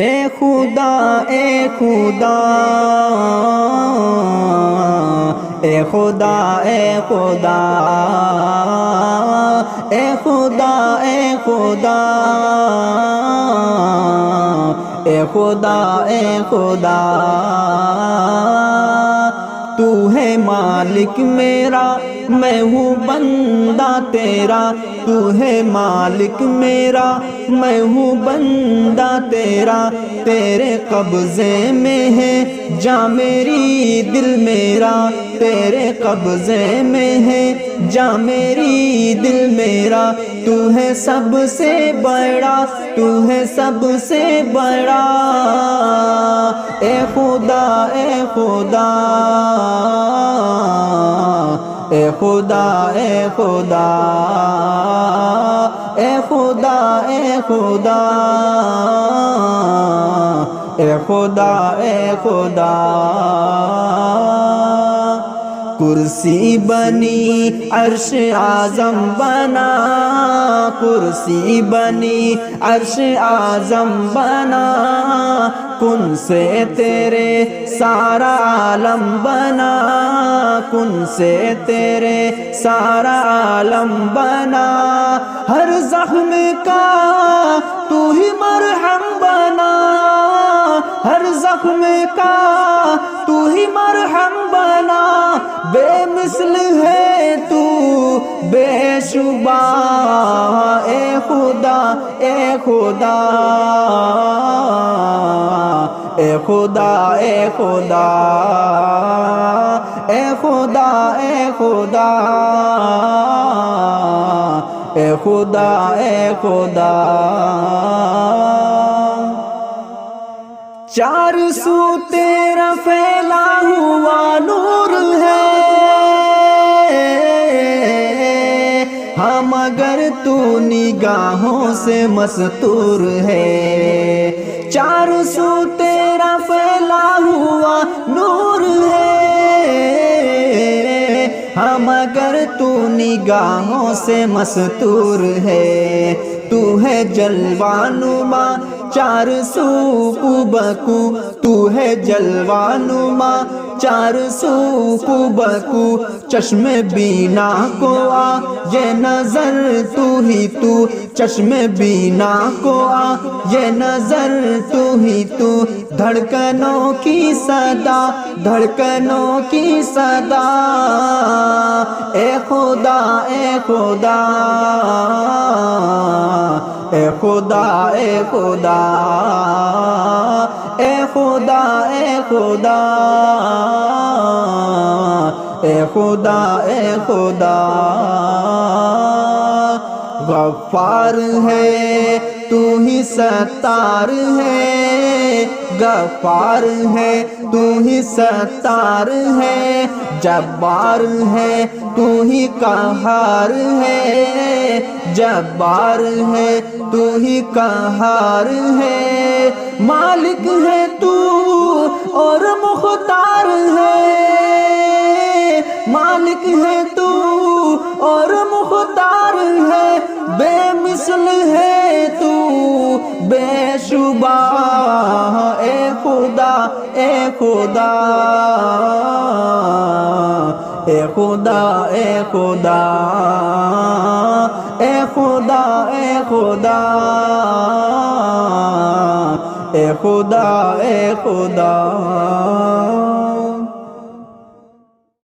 اے خدا اے خدا اے خدا اے خدا اے خدا اے خدا اے خدا اے خدا تو ہے مالک میرا میں ہوں بندہ تیرا تو ہے مالک میرا میں ہوں بندہ تیرا تیرے قبضے میں ہے جاں میری دل میرا تیرے قبضے میں ہے جاں میری دل میرا تو ہے سب سے بڑا تو ہے سب سے بڑا اے خدا اے خدا اے خدا اے خدا اے خدا اے خدا اے خدا اے خدا کرسی بنی عرش اعظم بنا کرسی بنی عرش اعظم بنا کن سے تیرے سارا عالم بنا کن سے تیرے سارا عالم بنا ہر زخم کا تو ہی مرہم بنا ہر زخم کا تو ہی مرہم بنا بے مثل ہے تو بے شبہ اے خدا اے خدا اے خدا اے خدا اے خدا اے خدا اے خدا اے خدا چار سو تیرا پھیلا ہوا نور ہے ہم اگر تو نگاہوں سے مستور ہے چار سو تیرا پھیلا ہوا نور ہے ہم اگر تو نگاہوں سے مستور ہے تو ہے جلوہ نما چار سو کو بکو تو ہے جلوہ نما چار سو کو بکو چشم بینا کو آ یہ نظر تو ہی تو چشم بینا کو آ یہ نظر تو ہی تو دھڑکنوں کی صدا دھڑکنوں کی صدا اے خدا اے خدا اے خدا اے خدا اے خدا اے خدا اے خدا اے خدا غفار ہے تو ہی ستار ہے غفار ہے تو ہی ستار ہے جبار ہے تو ہی قہار ہے جبار ہے تو ہی قہار ہے مالک ہے تو اور مختار ہے مالک ہے تو اور مختار ہے بے مثل ہے تو بے شبہ اے خدا اے خدا اے خدا اے خدا اے خدا اے خدا اے خدا اے خدا